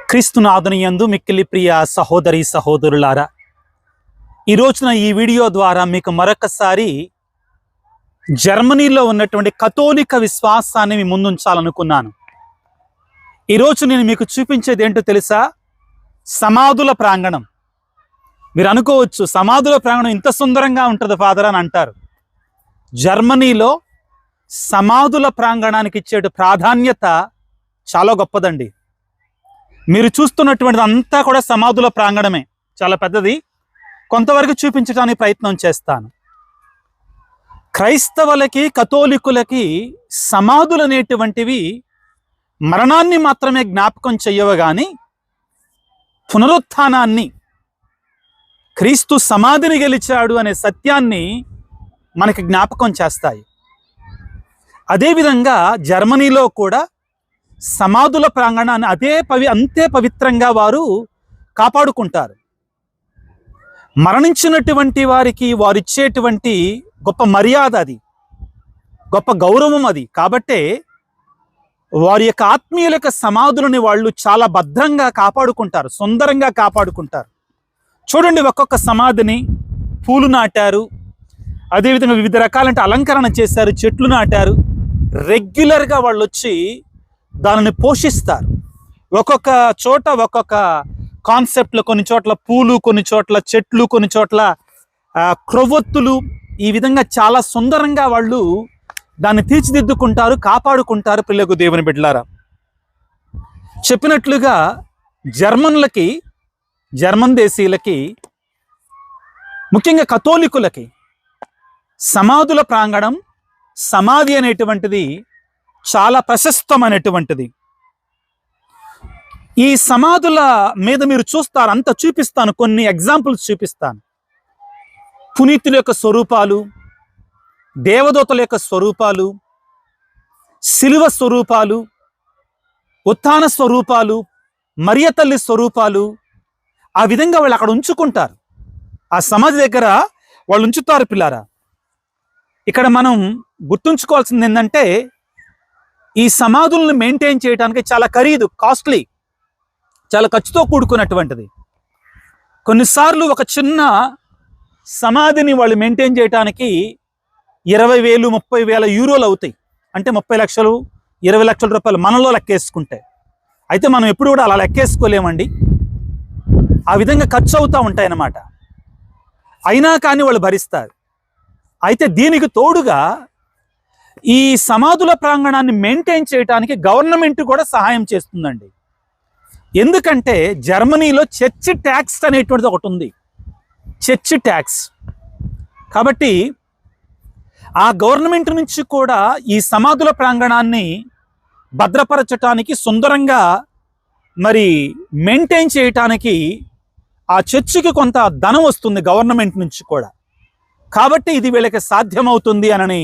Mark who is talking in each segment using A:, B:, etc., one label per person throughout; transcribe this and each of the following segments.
A: క్రీస్తునాథునియందు మిక్కిలి ప్రియ సహోదరి సహోదరులారా, ఈ రోజున ఈ వీడియో ద్వారా మీకు మరొకసారి జర్మనీలో ఉన్నటువంటి కథోలిక విశ్వాసాన్ని మీ ముందుంచాలనుకున్నాను. ఈరోజు నేను మీకు చూపించేది ఏంటో తెలుసా? సమాధుల ప్రాంగణం. మీరు అనుకోవచ్చు, సమాధుల ప్రాంగణం ఇంత సుందరంగా ఉంటుంది ఫాదర్ అని అంటారు. జర్మనీలో సమాధుల ప్రాంగణానికి ఇచ్చే ప్రాధాన్యత చాలా గొప్పదండి. మీరు చూస్తున్నటువంటిది అంతా కూడా సమాధుల ప్రాంగణమే, చాలా పెద్దది. కొంతవరకు చూపించడానికి ప్రయత్నం చేస్తాను. క్రైస్తవులకి కథోలికులకి సమాధులు అనేటువంటివి మరణాన్ని మాత్రమే జ్ఞాపకం చెయ్యవు, కానీ పునరుత్థానాన్ని, క్రీస్తు సమాధిని గెలిచాడు అనే సత్యాన్ని మనకి జ్ఞాపకం చేస్తాయి. అదేవిధంగా జర్మనీలో కూడా సమాధుల ప్రాంగణాన్ని అంతే పవిత్రంగా వారు కాపాడుకుంటారు. మరణించినటువంటి వారికి వారు ఇచ్చేటువంటి గొప్ప మర్యాద అది, గొప్ప గౌరవం అది. కాబట్టే వారి యొక్క ఆత్మీయుల యొక్క సమాధులని వాళ్ళు చాలా భద్రంగా కాపాడుకుంటారు, సుందరంగా కాపాడుకుంటారు. చూడండి, ఒక్కొక్క సమాధిని పూలు నాటారు, అదేవిధంగా వివిధ రకాలంటే అలంకరణ చేశారు, చెట్లు నాటారు. రెగ్యులర్గా వాళ్ళు వచ్చి దానిని పోషిస్తారు. ఒక్కొక్క చోట ఒక్కొక్క కాన్సెప్ట్లో, కొన్ని చోట్ల పూలు, కొన్ని చోట్ల చెట్లు, కొన్ని చోట్ల క్రొవ్వొత్తులు, ఈ విధంగా చాలా సుందరంగా వాళ్ళు దాన్ని తీర్చిదిద్దుకుంటారు, కాపాడుకుంటారు. పిల్లకు దేవుని బిడ్డలారా, చెప్పినట్లుగా జర్మన్ దేశీయులకి, ముఖ్యంగా కథోలికులకి సమాధుల ప్రాంగణం, సమాధి అనేటువంటిది చాలా ప్రశస్తమైనటువంటిది. ఈ సమాధుల మీద మీరు చూస్తారు, అంత చూపిస్తాను, కొన్ని ఎగ్జాంపుల్స్ చూపిస్తాను. పునీతుల యొక్క స్వరూపాలు, దేవదూతల యొక్క స్వరూపాలు, శిలువ స్వరూపాలు, ఉత్థాన స్వరూపాలు, మరియ తల్లి స్వరూపాలు, ఆ విధంగా వాళ్ళు అక్కడ ఉంచుకుంటారు. ఆ సమాధి దగ్గర వాళ్ళు ఉంచుతారు. పిల్లారా, ఇక్కడ మనం గుర్తుంచుకోవాల్సింది ఏంటంటే, ఈ సమాధులను మెయింటైన్ చేయడానికి చాలా ఖరీదు, కాస్ట్లీ, చాలా ఖర్చుతో కూడుకున్నటువంటిది. కొన్నిసార్లు ఒక చిన్న సమాధిని వాళ్ళు మెయింటైన్ చేయడానికి 20,000, 30,000 యూరోలు అవుతాయి. అంటే 30 లక్షలు, 20 లక్షల రూపాయలు మనలో లెక్కేసుకుంటే. అయితే మనం ఎప్పుడు కూడా అలా లెక్కేసుకోలేమండి, ఆ విధంగా ఖర్చు అవుతూ ఉంటాయన్నమాట. అయినా కానీ వాళ్ళు భరిస్తారు. అయితే దీనికి తోడుగా ఈ సమాధుల ప్రాంగణాన్ని మెయింటైన్ చేయడానికి గవర్నమెంట్ కూడా సహాయం చేస్తుందండి. ఎందుకంటే జర్మనీలో చర్చ్ ట్యాక్స్ అనేటువంటిది ఒకటి ఉంది, చర్చ్ ట్యాక్స్. కాబట్టి ఆ గవర్నమెంట్ నుంచి కూడా ఈ సమాధుల ప్రాంగణాన్ని భద్రపరచటానికి, సుందరంగా మరి మెయింటైన్ చేయటానికి ఆ చర్చికి కొంత ధనం వస్తుంది గవర్నమెంట్ నుంచి కూడా. కాబట్టి ఇది వీళ్ళకి సాధ్యమవుతుంది అని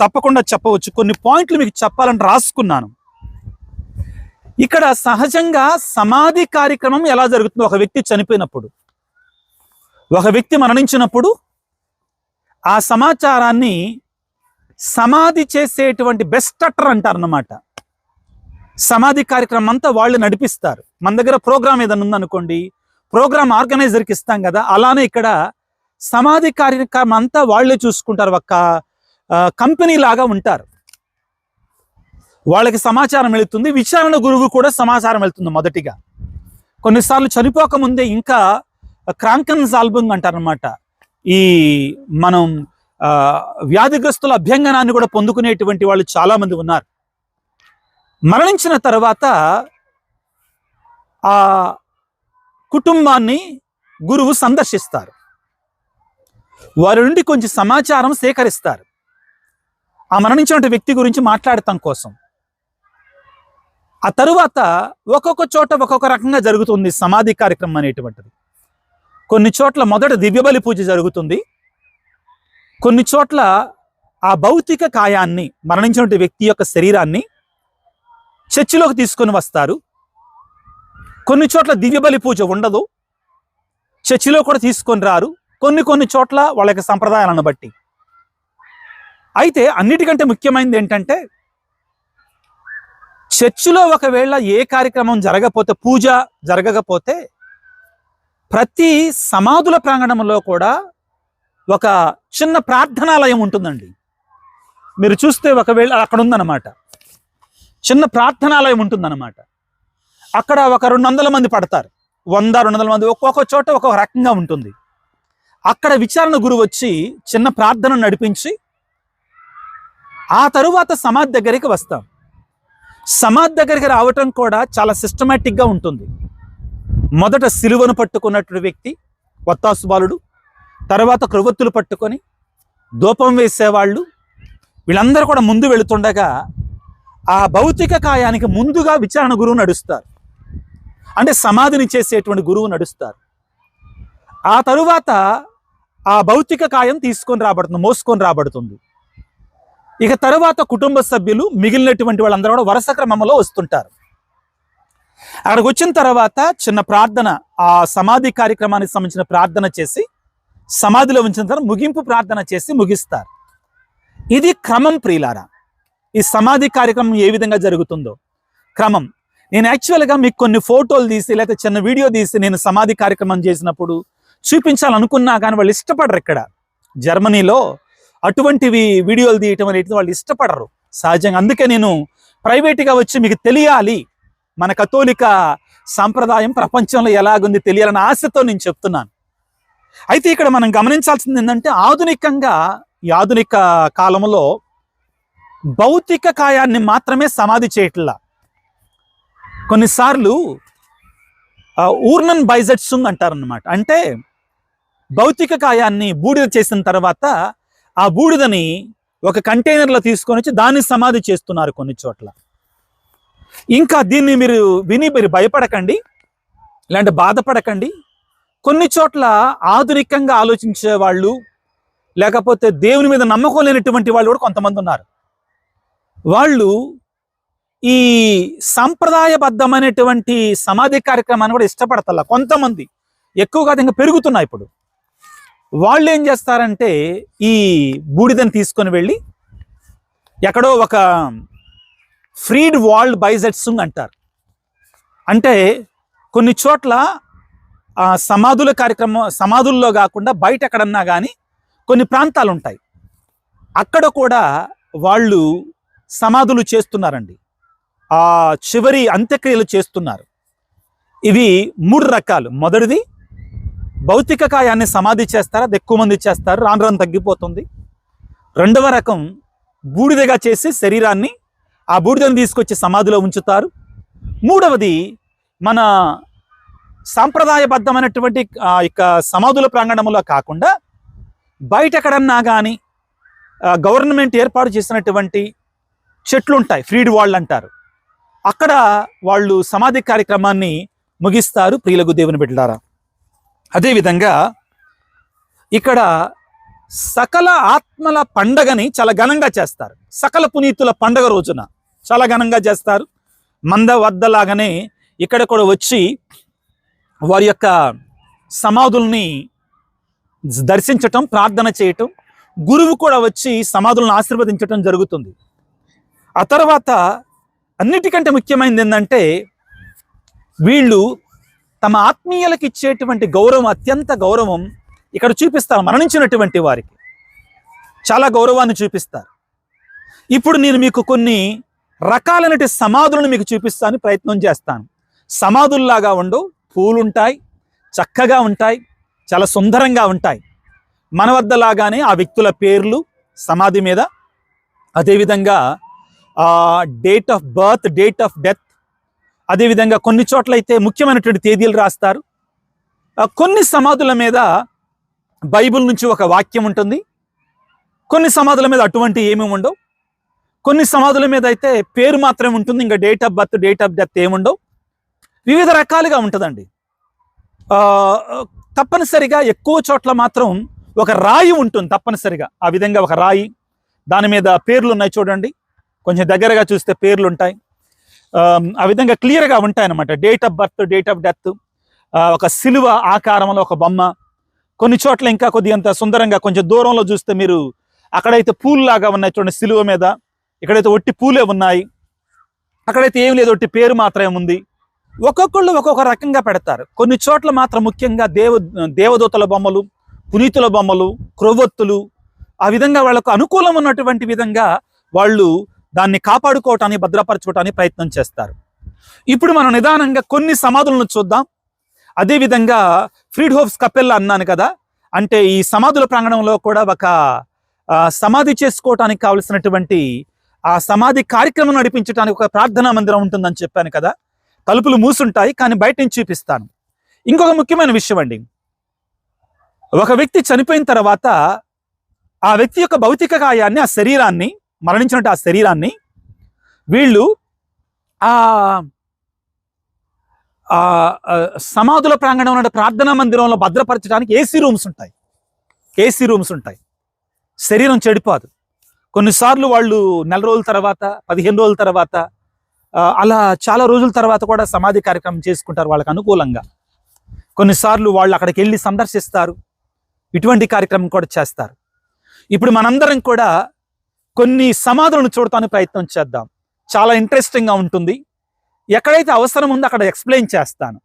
A: తప్పకుండా చెప్పవచ్చు. కొన్ని పాయింట్లు మీకు చెప్పాలని రాసుకున్నాను. ఇక్కడ సహజంగా సమాధి కార్యక్రమం ఎలా జరుగుతుంది? ఒక వ్యక్తి చనిపోయినప్పుడు, ఒక వ్యక్తి మరణించినప్పుడు ఆ సమాచారాన్ని సమాధి చేసేటువంటి బెస్టటర్ అంటారన్నమాట. సమాధి కార్యక్రమం అంతా వాళ్ళు నడిపిస్తారు. మన దగ్గర ప్రోగ్రామ్ ఏదైనా ఉందనుకోండి, ప్రోగ్రామ్ ఆర్గనైజర్కి ఇస్తాం కదా, అలానే ఇక్కడ సమాధి కార్యక్రమం అంతా వాళ్ళే చూసుకుంటారు. ఒక కంపెనీ లాగా ఉంటారు. వాళ్ళకి సమాచారం వెళుతుంది, విచారణ గురువు కూడా సమాచారం వెళ్తుంది. మొదటిగా కొన్నిసార్లు చనిపోకముందే ఇంకా క్రాంకన్స్ ఆల్బమ్ అంటారనమాట. ఈ మనం వ్యాధిగ్రస్తుల అభ్యంగనాన్ని కూడా పొందుకునేటువంటి వాళ్ళు చాలా మంది ఉన్నారు. మరణించిన తర్వాత ఆ కుటుంబాన్ని గురువు సందర్శిస్తారు, వారి నుండి కొంచెం సమాచారం సేకరిస్తారు ఆ మరణించిన వ్యక్తి గురించి మాట్లాడటం కోసం. ఆ తరువాత ఒక్కొక్క చోట ఒక్కొక్క రకంగా జరుగుతుంది సమాధి కార్యక్రమం అనేటువంటిది. కొన్ని చోట్ల మొదట దివ్యబలి పూజ జరుగుతుంది, కొన్ని చోట్ల ఆ భౌతిక కాయాన్ని, మరణించిన వ్యక్తి యొక్క శరీరాన్ని చర్చిలోకి తీసుకొని వస్తారు. కొన్ని చోట్ల దివ్యబలి పూజ ఉండదు, చర్చిలో కూడా తీసుకొని రారు. కొన్ని చోట్ల వాళ్ళ యొక్క సంప్రదాయాలను బట్టి. అయితే అన్నిటికంటే ముఖ్యమైనది ఏంటంటే, చర్చిలో ఒకవేళ ఏ కార్యక్రమం జరగకపోతే, పూజ జరగకపోతే, ప్రతి సమాధుల ప్రాంగణంలో కూడా ఒక చిన్న ప్రార్థనాలయం ఉంటుందండి. మీరు చూస్తే ఒకవేళ అక్కడ ఉందన్నమాట, చిన్న ప్రార్థనాలయం ఉంటుందన్నమాట. అక్కడ ఒక 200 మంది పడతారు, 100-200 మంది, ఒక్కొక్క చోట ఒక్కొక్క రకంగా ఉంటుంది. అక్కడ విచారణ గురువు వచ్చి చిన్న ప్రార్థన నడిపించి ఆ తరువాత సమాధి దగ్గరికి వస్తాం. సమాధి దగ్గరికి రావటం కూడా చాలా సిస్టమేటిక్గా ఉంటుంది. మొదట సిలువను పట్టుకున్నటువంటి వ్యక్తి వత్తాసు బాలుడు, తర్వాత క్రొవ్వొత్తులు పట్టుకొని ధూపం వేసేవాళ్ళు, వీళ్ళందరూ కూడా ముందు వెళుతుండగా ఆ భౌతిక కాయానికి ముందుగా విచారణ గురువు నడుస్తారు. అంటే సమాధిని చేసేటువంటి గురువు నడుస్తారు. ఆ తరువాత ఆ భౌతిక కాయం తీసుకొని రాబడుతుంది, మోసుకొని రాబడుతుంది. ఇక తరువాత కుటుంబ సభ్యులు, మిగిలినటువంటి వాళ్ళందరూ కూడా వరుస క్రమంలో వస్తుంటారు. అక్కడికి వచ్చిన తర్వాత చిన్న ప్రార్థన, ఆ సమాధి కార్యక్రమానికి సంబంధించిన ప్రార్థన చేసి, సమాధిలో ఉంచిన తర్వాత ముగింపు ప్రార్థన చేసి ముగిస్తారు. ఇది క్రమం ప్రియులారా. ఈ సమాధి కార్యక్రమం ఏ విధంగా జరుగుతుందో క్రమం. నేను యాక్చువల్గా మీకు కొన్ని ఫోటోలు తీసి లేకపోతే చిన్న వీడియో తీసి నేను సమాధి కార్యక్రమం చేసినప్పుడు చూపించాలనుకున్నా కానీ వాళ్ళు ఇష్టపడరు. ఇక్కడ జర్మనీలో అటువంటివి వీడియోలు తీయటం అనేది వాళ్ళు ఇష్టపడరు సహజంగా. అందుకే నేను ప్రైవేట్గా వచ్చి మీకు తెలియాలి, మన కథోలిక సాంప్రదాయం ప్రపంచంలో ఎలాగుంది తెలియాలన్న ఆశతో నేను చెప్తున్నాను. అయితే ఇక్కడ మనం గమనించాల్సింది ఏంటంటే, ఈ ఆధునిక కాలంలో భౌతిక కాయాన్ని మాత్రమే సమాధి చేయట్లా. కొన్నిసార్లు ఊర్నన్ బైజెట్సుంగ్ అంటారన్నమాట. అంటే భౌతిక కాయాన్ని బూడిద చేసిన తర్వాత ఆ బూడిదని ఒక కంటైనర్లో తీసుకొని వచ్చి దాన్ని సమాధి చేస్తున్నారు కొన్ని చోట్ల. ఇంకా దీన్ని మీరు విని మీరు భయపడకండి, ఇలాంటి బాధపడకండి. కొన్ని చోట్ల ఆధునికంగా ఆలోచించే వాళ్ళు, లేకపోతే దేవుని మీద నమ్మకం లేనటువంటి వాళ్ళు కూడా కొంతమంది ఉన్నారు. వాళ్ళు ఈ సాంప్రదాయబద్ధమైనటువంటి సమాధి కార్యక్రమాన్ని కూడా ఇష్టపడతల్లా. కొంతమంది ఎక్కువగా ఇంకా పెరుగుతున్నాయి ఇప్పుడు. వాళ్ళు ఏం చేస్తారంటే, ఈ బూడిదని తీసుకొని వెళ్ళి ఎక్కడో ఒక ఫ్రీడ్ వాల్డ్ బైజెట్సుంగ్ అంటారు. అంటే కొన్ని చోట్ల సమాధుల కార్యక్రమం, సమాధుల్లో కాకుండా బయట ఎక్కడన్నా కానీ కొన్ని ప్రాంతాలు ఉంటాయి, అక్కడ కూడా వాళ్ళు సమాధులు చేస్తున్నారండి. ఆ చివరి అంత్యక్రియలు చేస్తున్నారు. ఇవి 3 రకాలు. మొదటిది భౌతిక కాయాన్ని సమాధి చేస్తారు, అది ఎక్కువ మంది చేస్తారు, రాను రాను తగ్గిపోతుంది. రెండవ రకం బూడిదగా చేసి శరీరాన్ని, ఆ బూడిదని తీసుకొచ్చి సమాధిలో ఉంచుతారు. మూడవది మన సాంప్రదాయబద్ధమైనటువంటి ఇక సమాధుల ప్రాంగణంలో కాకుండా బయట ఎక్కడన్నా కానీ గవర్నమెంట్ ఏర్పాటు చేసినటువంటి చెట్లు ఉంటాయి, ఫ్రీడ్ వాల్డ్ అంటారు, అక్కడ వాళ్ళు సమాధి కార్యక్రమాన్ని ముగిస్తారు. ప్రియులకు దేవుని బిడ్డలారా, అదేవిధంగా ఇక్కడ సకల ఆత్మల పండగని చాలా ఘనంగా చేస్తారు. సకల పునీతుల పండగ రోజున చాలా ఘనంగా చేస్తారు. మంద వద్దలాగానే ఇక్కడ కూడా వచ్చి వారి యొక్క సమాధుల్ని దర్శించటం, ప్రార్థన చేయటం, గురువు కూడా వచ్చి సమాధులను ఆశీర్వదించటం జరుగుతుంది. ఆ తర్వాత అన్నిటికంటే ముఖ్యమైనది ఏంటంటే, వీళ్ళు తమ ఆత్మీయులకు ఇచ్చేటువంటి గౌరవం, అత్యంత గౌరవం ఇక్కడ చూపిస్తారు. మరణించినటువంటి వారికి చాలా గౌరవాన్ని చూపిస్తారు. ఇప్పుడు నేను మీకు కొన్ని రకాలైన సమాధులను మీకు చూపిస్తాను, ప్రయత్నం చేస్తాను. సమాధుల్లాగా ఉండవు, పూలుంటాయి, చక్కగా ఉంటాయి, చాలా సుందరంగా ఉంటాయి. మన వద్ద లాగానే ఆ వ్యక్తుల పేర్లు సమాధి మీద, అదేవిధంగా date of birth, date of death, అదేవిధంగా కొన్ని చోట్ల అయితే ముఖ్యమైనటువంటి తేదీలు రాస్తారు. కొన్ని సమాధుల మీద బైబిల్ నుంచి ఒక వాక్యం ఉంటుంది, కొన్ని సమాధుల మీద అటువంటి ఏమీ ఉండవు. కొన్ని సమాధుల మీద అయితే పేరు మాత్రమే ఉంటుంది, ఇంకా date of birth, date of death ఏముండవు. వివిధ రకాలుగా ఉంటుందండి. తప్పనిసరిగా ఎక్కువ చోట్ల మాత్రం ఒక రాయి ఉంటుంది తప్పనిసరిగా. ఆ విధంగా ఒక రాయి, దాని మీద పేర్లు ఉన్నాయి చూడండి, కొంచెం దగ్గరగా చూస్తే పేర్లు ఉంటాయి. ఆ విధంగా క్లియర్గా ఉంటాయి అన్నమాట. Date of birth, date of death, ఒక సిలువ ఆకారంలో ఒక బొమ్మ. కొన్ని చోట్ల ఇంకా కొద్దిగంత సుందరంగా, కొంచెం దూరంలో చూస్తే మీరు అక్కడైతే పూల్లాగా ఉన్నాయి చూడండి సిలువ మీద, ఇక్కడైతే ఒట్టి పూలే ఉన్నాయి. అక్కడైతే ఏం లేదు, ఒట్టి పేరు మాత్రమే ఉంది. ఒక్కొక్కళ్ళు ఒక్కొక్క రకంగా పెడతారు. కొన్ని చోట్ల మాత్రం ముఖ్యంగా దేవదూతల బొమ్మలు, పునీతుల బొమ్మలు, క్రొవ్వొత్తులు, ఆ విధంగా వాళ్ళకు అనుకూలం ఉన్నటువంటి విధంగా వాళ్ళు దాన్ని కాపాడుకోవటానికి, భద్రపరచుకోవటానికి ప్రయత్నం చేస్తారు. ఇప్పుడు మనం నిదానంగా కొన్ని సమాధులను చూద్దాం. అదేవిధంగా ఫ్రీడ్హోఫ్స్ కపెల్లా అన్నాను కదా, అంటే ఈ సమాధుల ప్రాంగణంలో కూడా ఒక సమాధి చేసుకోవటానికి కావలసినటువంటి ఆ సమాధి కార్యక్రమం నడిపించడానికి ఒక ప్రార్థనా మందిరం ఉంటుందని చెప్పాను కదా. తలుపులు మూసుంటాయి, కానీ బయట నుంచి చూపిస్తాను. ఇంకొక ముఖ్యమైన విషయం అండి, ఒక వ్యక్తి చనిపోయిన తర్వాత ఆ వ్యక్తి యొక్క భౌతిక కాయాన్ని, ఆ శరీరాన్ని, మరణించినట్టు ఆ శరీరాన్ని వీళ్ళు ఆ సమాధుల ప్రాంగణంలో ప్రార్థనా మందిరంలో భద్రపరచడానికి ఏసీ రూమ్స్ ఉంటాయి. శరీరం చెడిపోదు. కొన్నిసార్లు వాళ్ళు నెల రోజుల తర్వాత, 15 రోజుల తర్వాత, అలా చాలా రోజుల తర్వాత కూడా సమాధి కార్యక్రమం చేసుకుంటారు వాళ్ళకి అనుకూలంగా. కొన్నిసార్లు వాళ్ళు అక్కడికి వెళ్ళి సందర్శిస్తారు, ఇటువంటి కార్యక్రమం కూడా చేస్తారు. ఇప్పుడు మనందరం కూడా కొన్ని సమాధులను చూడటానికి ప్రయత్నం చేద్దాం. చాలా ఇంట్రెస్టింగ్గా ఉంటుంది. ఎక్కడైతే అవసరం ఉందో అక్కడ ఎక్స్ప్లెయిన్ చేస్తాను.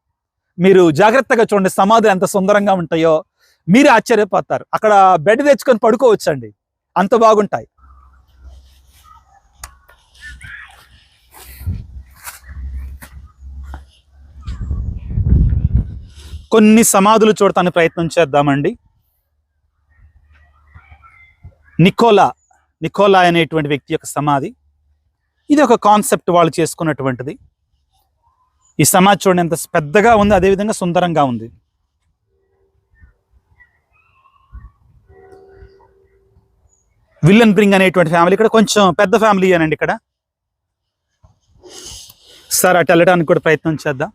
A: మీరు జాగ్రత్తగా చూడండి, సమాధులు ఎంత సుందరంగా ఉంటాయో మీరే ఆశ్చర్యపోతారు. అక్కడ బెడ్ తెచ్చుకొని పడుకోవచ్చండి, అంత బాగుంటాయి. కొన్ని సమాధులు చూడటానికి ప్రయత్నం చేద్దామండి. నికోలా అనేటువంటి వ్యక్తి యొక్క సమాధి. ఇది ఒక కాన్సెప్ట్ వాళ్ళు చేసుకున్నటువంటిది. ఈ సమాధి చూడండి ఎంత పెద్దగా ఉంది, అదేవిధంగా సుందరంగా ఉంది. విల్లన్ బ్రింగ్ అనేటువంటి ఫ్యామిలీ, ఇక్కడ కొంచెం పెద్ద ఫ్యామిలీ అనండి. ఇక్కడ సార్ అటు వెళ్ళడానికి కూడా ప్రయత్నం చేద్దాం.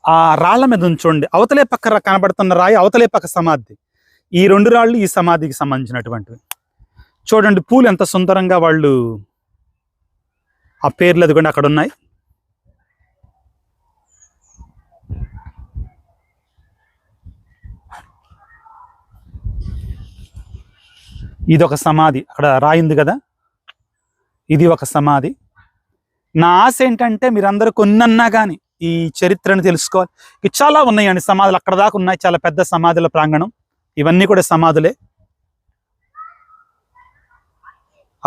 A: ఆ రాళ్ల మీద ఉంచండి, అవతలే పక్క కనబడుతున్న రాయి అవతలే పక్క సమాధి. ఈ 2 రాళ్ళు ఈ సమాధికి సంబంధించినటువంటివి. చూడండి పూలు ఎంత సుందరంగా వాళ్ళు ఆ పేర్లు అదిగోండి అక్కడ ఉన్నాయి. ఇది ఒక సమాధి, అక్కడ రాయింది కదా, ఇది ఒక సమాధి. నా ఆశ ఏంటంటే మీరందరూ కొన్నన్నా కానీ ఈ చరిత్రను తెలుసుకోవాలి. ఇవి చాలా ఉన్నాయండి సమాధులు, అక్కడ దాకా ఉన్నాయి. చాలా పెద్ద సమాధుల ప్రాంగణం. ఇవన్నీ కూడా సమాధులే.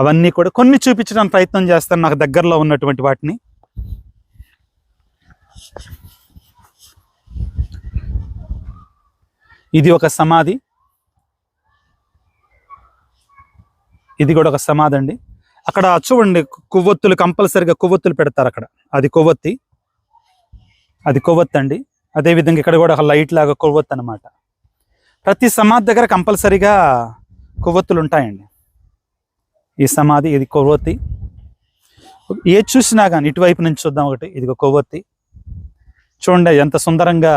A: అవన్నీ కూడా కొన్ని చూపించడానికి ప్రయత్నం చేస్తాను, నాకు దగ్గరలో ఉన్నటువంటి వాటిని. ఇది ఒక సమాధి, ఇది కూడా ఒక సమాధి అండి. అక్కడ చూడండి కొవ్వొత్తులు, కంపల్సరిగా కొవ్వొత్తులు పెడతారు అక్కడ. అది కొవ్వొత్తి అండి. అదేవిధంగా ఇక్కడ కూడా ఒక లైట్ లాగా కొవ్వొత్తి అనమాట. ప్రతి సమాధి దగ్గర కంపల్సరిగా కొవ్వొత్తులు ఉంటాయండి. ఈ సమాధి, ఇది కొవ్వొత్తి. ఏది చూసినా కానీ ఇటువైపు నుంచి చూద్దాం. ఒకటి ఇది ఒక కొవ్వొత్తి చూడండి ఎంత సుందరంగా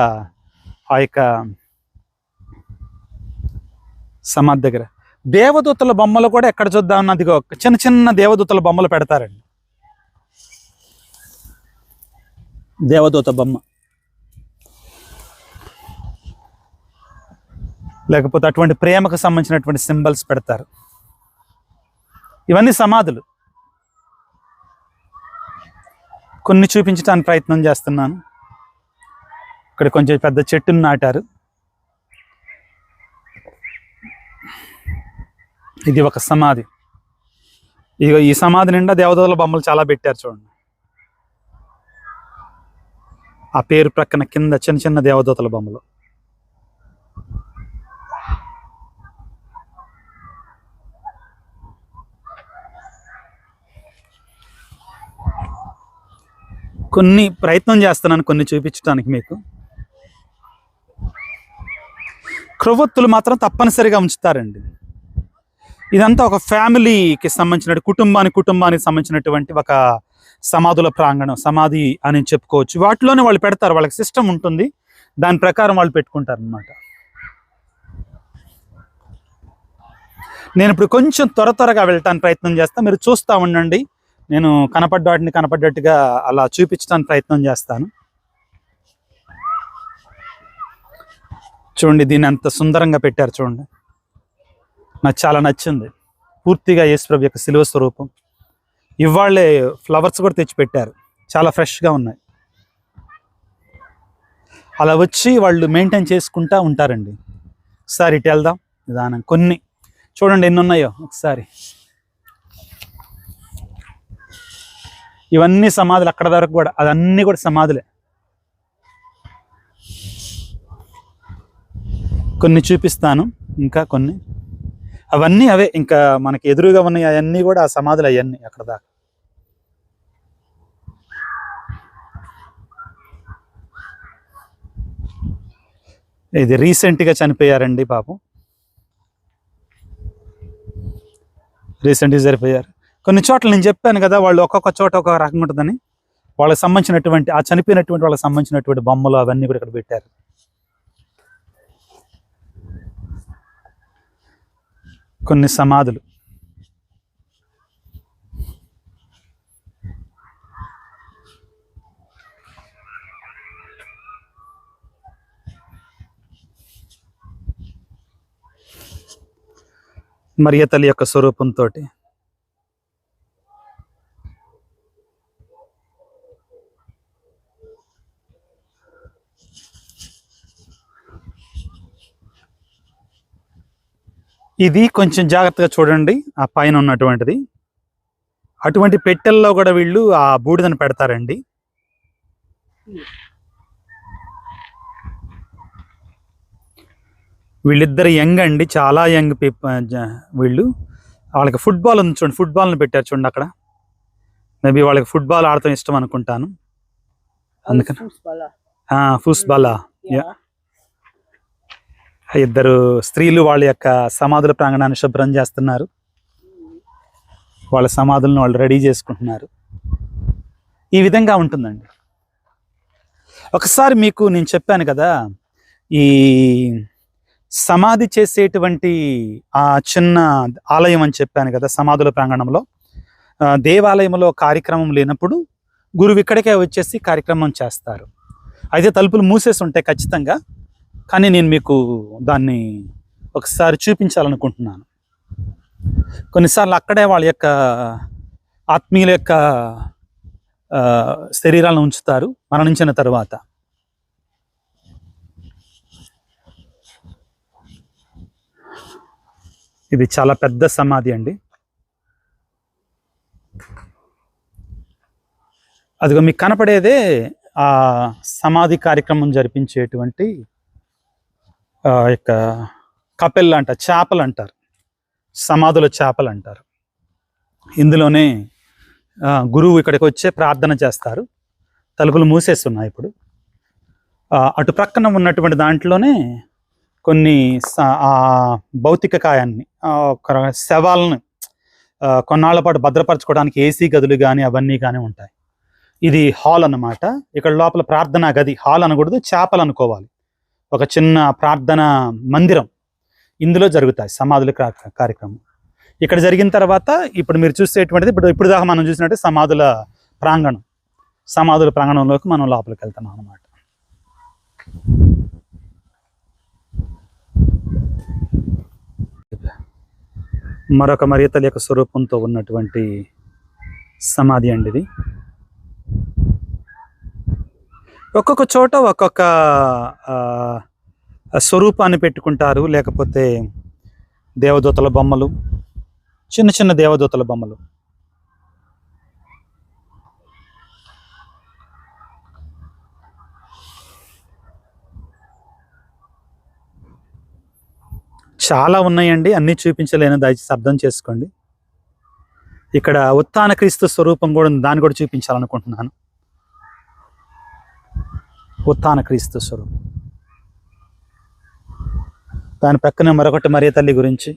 A: ఆ యొక్క సమాధి దగ్గర. దేవదూతల బొమ్మలు కూడా ఎక్కడ చూద్దాం అన్నది, చిన్న చిన్న దేవదూతల బొమ్మలు పెడతారండి. దేవదూత బొమ్మ, లేకపోతే అటువంటి ప్రేమకు సంబంధించినటువంటి సింబల్స్ పెడతారు. ఇవన్నీ సమాధులు. కొన్ని చూపించడానికి ప్రయత్నం చేస్తున్నాను. ఇక్కడ కొంచెం పెద్ద చెట్టును నాటారు. ఇది ఒక సమాధి. ఇక ఈ సమాధి నిండా దేవదూతల బొమ్మలు చాలా పెట్టారు చూడండి. ఆ పేరు ప్రక్కన కింద చిన్న చిన్న దేవదూతల బొమ్మలు. కొన్ని ప్రయత్నం చేస్తున్నాను కొన్ని చూపించడానికి మీకు. క్రొవ్వొత్తులు మాత్రం తప్పనిసరిగా ఉంచుతారండి. ఇదంతా ఒక ఫ్యామిలీకి సంబంధించిన, కుటుంబానికి సంబంధించినటువంటి ఒక సమాధుల ప్రాంగణం, సమాధి అని చెప్పుకోవచ్చు. వాటిలోనే వాళ్ళు పెడతారు, వాళ్ళకి సిస్టమ్ ఉంటుంది, దాని ప్రకారం వాళ్ళు పెట్టుకుంటారు అన్నమాట. నేను ఇప్పుడు కొంచెం త్వరగా వెళ్ళటానికి ప్రయత్నం చేస్తాను, మీరు చూస్తూ ఉండండి. నేను కనపడ్డట్టుగా అలా చూపించడానికి ప్రయత్నం చేస్తాను. చూడండి దీన్ని ఎంత సుందరంగా పెట్టారు చూడండి. నాకు చాలా నచ్చింది. పూర్తిగా యేసుప్రభు యొక్క శిలువ స్వరూపం. ఇవాళ్ళే ఫ్లవర్స్ కూడా తెచ్చిపెట్టారు, చాలా ఫ్రెష్గా ఉన్నాయి. అలా వచ్చి వాళ్ళు మెయింటైన్ చేసుకుంటూ ఉంటారండి. ఒకసారి ఇటు వెళ్దాం నిదానం. కొన్ని చూడండి ఎన్ని ఉన్నాయో ఒకసారి. ఇవన్నీ సమాధులు, అక్కడ వరకు కూడా అదన్నీ కూడా సమాధులే. కొన్ని చూపిస్తాను, ఇంకా కొన్ని. అవన్నీ అవే, ఇంకా మనకి ఎదురుగా ఉన్నాయి అవన్నీ కూడా ఆ సమాధులు అవన్నీ అక్కడ దాకా. ఇది రీసెంట్గా చనిపోయారండి పాపం, రీసెంట్గా చనిపోయారు. కొన్ని చోట్ల నేను చెప్పాను కదా, వాళ్ళు ఒక్కొక్క చోట ఒక్కొక్క రకంగా ఉంటుందని. వాళ్ళకి సంబంధించినటువంటి ఆ చనిపోయినటువంటి వాళ్ళకి సంబంధించినటువంటి బొమ్మలు అవన్నీ కూడా ఇక్కడ పెట్టారు. కొన్ని సమాధులు. మరియ తల్లి యొక్క స్వరూపంతో ఇది కొంచెం జాగ్రత్తగా చూడండి. ఆ పైన ఉన్నటువంటిది, అటువంటి పెట్టెల్లో కూడా వీళ్ళు ఆ బూడిదని పెడతారండి. వీళ్ళిద్దరు యంగ్ అండి, చాలా యంగ్ వీళ్ళు. వాళ్ళకి ఫుట్బాల్ ఉంది చూడండి, ఫుట్బాల్ని పెట్టారు చూడండి అక్కడ. మేబీ వాళ్ళకి ఫుట్బాల్ ఆడటం ఇష్టం అనుకుంటాను, అందుకని. ఫుట్బాల్. ఇద్దరు స్త్రీలు వాళ్ళ యొక్క సమాధుల ప్రాంగణాన్ని శుభ్రం చేస్తున్నారు. వాళ్ళ సమాధులను వాళ్ళు రెడీ చేసుకుంటున్నారు. ఈ విధంగా ఉంటుందండి. ఒకసారి మీకు నేను చెప్పాను కదా, ఈ సమాధి చేసేటువంటి ఆ చిన్న ఆలయం అని చెప్పాను కదా, సమాధుల ప్రాంగణంలో. దేవాలయంలో కార్యక్రమం లేనప్పుడు గురువు ఇక్కడికే వచ్చేసి కార్యక్రమం చేస్తారు. అయితే తలుపులు మూసేసి ఉంటాయి ఖచ్చితంగా, కానీ నేను మీకు దాన్ని ఒకసారి చూపించాలనుకుంటున్నాను. కొన్నిసార్లు అక్కడే వాళ్ళ యొక్క ఆత్మీయుల యొక్క శరీరాలను ఉంచుతారు మరణించిన తర్వాత. ఇది చాలా పెద్ద సమాధి అండి. అదిగో మీకు కనపడేదే ఆ సమాధి కార్యక్రమం జరిపించేటువంటి యొక్క కపెల్ అంటారు, చేపలు అంటారు, సమాధుల చేపలు అంటారు. ఇందులోనే గురువు ఇక్కడికి వచ్చే ప్రార్థన చేస్తారు. తలుపులు మూసేస్తున్నాయి ఇప్పుడు. అటు ప్రక్కన ఉన్నటువంటి దాంట్లోనే కొన్ని భౌతిక కాయాన్ని, శవాలను కొన్నాళ్ల పాటు భద్రపరచుకోవడానికి ఏసీ గదులు కానీ అవన్నీ కానీ ఉంటాయి. ఇది హాల్ అన్నమాట. ఇక్కడ లోపల ప్రార్థనా గది, హాల్ అనకూడదు, చేపలు అనుకోవాలి. ఒక చిన్న ప్రార్థన మందిరం ఇందులో జరుగుతాయి సమాధుల కార్యక్రమం. ఇక్కడ జరిగిన తర్వాత ఇప్పుడు మీరు చూసేటువంటిది ఇప్పుడు దాకా మనం చూసినట్టు సమాధుల ప్రాంగణం. సమాధుల ప్రాంగణంలోకి మనం లోపలికి వెళ్తున్నాం అన్నమాట. మరొక మరియ తల్లి యొక్క స్వరూపంతో ఉన్నటువంటి సమాధి అండి ఇది. ఒక్కొక్క చోట ఒక్కొక్క స్వరూపాన్ని పెట్టుకుంటారు, లేకపోతే దేవదూతల బొమ్మలు, చిన్న చిన్న దేవదూతల బొమ్మలు. చాలా ఉన్నాయండి, అన్నీ చూపించలేను, దయచేసి అర్థం చేసుకోండి. ఇక్కడ ఉత్థాన క్రీస్తు స్వరూపం కూడా ఉంది, దాన్ని కూడా చూపించాలనుకుంటున్నాను. ఉత్థాన క్రీస్తు స్వరూపం, దాని పక్కనే మరొకటి మరియ తల్లి గురించి.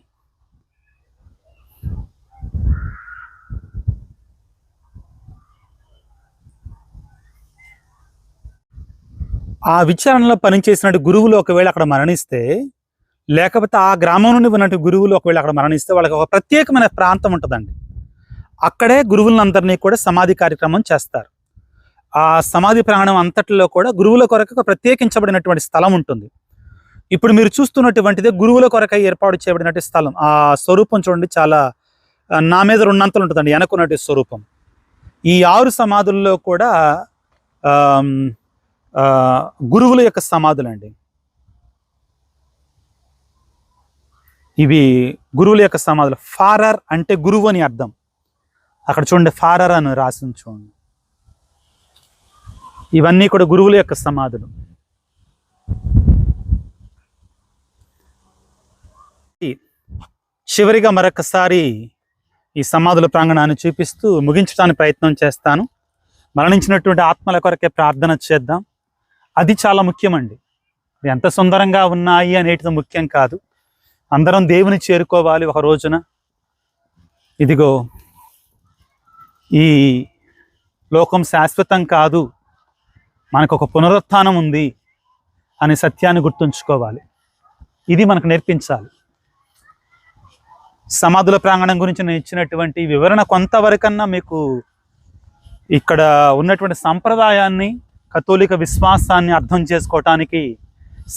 A: ఆ విచారణలో పనిచేసినట్టు గురువులు ఒకవేళ అక్కడ మరణిస్తే, లేకపోతే ఆ గ్రామం నుండి ఉన్నట్టు గురువులు ఒకవేళ అక్కడ మరణిస్తే, వాళ్ళకి ఒక ప్రత్యేకమైన ప్రాంతం ఉంటుందండి. అక్కడే గురువులందరినీ కూడా సమాధి కార్యక్రమం చేస్తారు. ఆ సమాధి ప్రాంగణం అంతటిలో కూడా గురువుల కొరకు ఒక ప్రత్యేకించబడినటువంటి స్థలం ఉంటుంది. ఇప్పుడు మీరు చూస్తున్నటువంటిదే గురువుల కొరకై ఏర్పాటు చేయబడినటువంటి స్థలం. ఆ స్వరూపం చూడండి, చాలా నా మీద రెండంతలు ఉంటుందండి వెనకున్నటువంటి స్వరూపం. ఈ 6 సమాధుల్లో కూడా ఆమ్, ఆ, గురువుల యొక్క సమాధులండి. ఇవి గురువుల యొక్క సమాధులు. ఫారర్ అంటే గురువు అని అర్థం. అక్కడ చూడండి, ఫారర్ అని రాసింది చూడండి. ఇవన్నీ కూడా గురువుల యొక్క సమాధులు. చివరిగా మరొకసారి ఈ సమాధుల ప్రాంగణాన్ని చూపిస్తూ ముగించడానికి ప్రయత్నం చేస్తాను. మరణించినటువంటి ఆత్మల కొరకే ప్రార్థన చేద్దాం. అది చాలా ముఖ్యమండి. ఎంత సుందరంగా ఉన్నాయి అనేటిది ముఖ్యం కాదు. అందరం దేవుని చేరుకోవాలి ఒక రోజున. ఇదిగో, ఈ లోకం శాశ్వతం కాదు, మనకు ఒక పునరుత్థానం ఉంది అనే సత్యాన్ని గుర్తుంచుకోవాలి. ఇది మనకు నేర్పించాలి. సమాధుల ప్రాంగణం గురించి నేను ఇచ్చినటువంటి వివరణ కొంతవరకన్నా మీకు ఇక్కడ ఉన్నటువంటి సంప్రదాయాన్ని, కథోలిక విశ్వాసాన్ని అర్థం చేసుకోవటానికి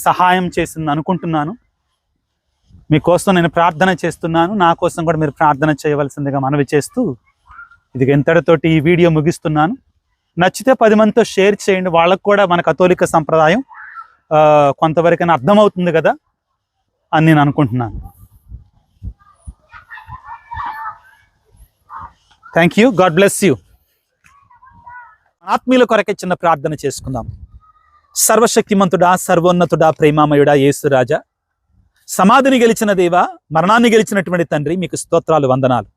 A: సహాయం చేసింది అనుకుంటున్నాను. మీకోసం నేను ప్రార్థన చేస్తున్నాను. నా కోసం కూడా మీరు ప్రార్థన చేయవలసిందిగా మనవి చేస్తూ ఇది ఎంతటితోటి ఈ వీడియో ముగిస్తున్నాను. నచ్చితే 10 మందితో షేర్ చేయండి. వాళ్ళకు కూడా మన కథోలిక సంప్రదాయం కొంతవరకైనా అర్థమవుతుంది కదా అని నేను అనుకుంటున్నాను. Thank you. God bless you. ఆత్మీయుల కొరకే చిన్న ప్రార్థన చేసుకుందాం. సర్వశక్తిమంతుడా, సర్వోన్నతుడా, ప్రేమామయుడా, యేసురాజా, సమాధిని గెలిచిన దేవా, మరణాన్ని గెలిచినటువంటి తండ్రి, మీకు స్తోత్రాలు, వందనాలు.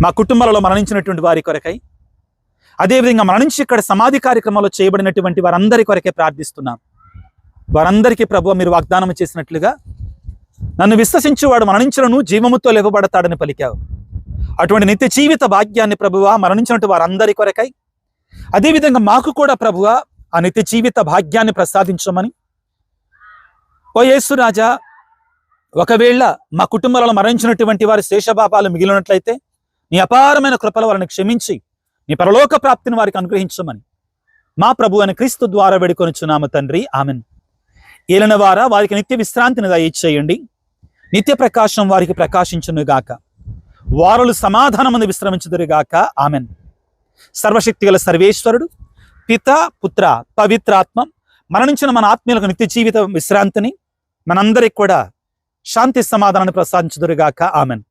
A: మా కుటుంబాలలో మరణించినటువంటి వారి కొరకై, అదేవిధంగా మరణించి ఇక్కడ సమాధి కార్యక్రమాల్లో చేయబడినటువంటి వారందరి కొరకే ప్రార్థిస్తున్నాం. వారందరికీ ప్రభువా మీరు వాగ్దానం చేసినట్లుగా నన్ను విశ్వసించువాడు మరణించును జీవముతో లేవబడతాడని పలికావు. అటువంటి నిత్య జీవిత భాగ్యాన్ని ప్రభువా మరణించినట్టు వారందరి కొరకై, అదేవిధంగా మాకు కూడా ప్రభువా ఆ నిత్య జీవిత భాగ్యాన్ని ప్రసాదించమని. ఓ యేసురాజా, ఒకవేళ మా కుటుంబాలలో మరణించినటువంటి వారి శేషపాపాలు మిగిలినట్లయితే నీ అపారమైన కృపల వారిని క్షమించి నీ పరలోక ప్రాప్తిని వారికి అనుగ్రహించమని మా ప్రభు అని క్రీస్తు ద్వారా వేడుకొనుచున్నాము తండ్రి, ఆమెన్. ఏలిన వారా, వారికి నిత్య విశ్రాంతిని దయచేయండి. నిత్య ప్రకాశం వారికి ప్రకాశించునుగాక. వారులు సమాధానమందు విశ్రమించుదురుగాక. ఆమెన్. సర్వశక్తిగల సర్వేశ్వరుడు, పిత, పుత్ర, పవిత్రాత్మ మరణించిన మన ఆత్మీయులకు నిత్య జీవిత విశ్రాంతిని, మనందరికి కూడా శాంతి సమాధానాన్ని ప్రసాదించుదురుగాక. ఆమెన్.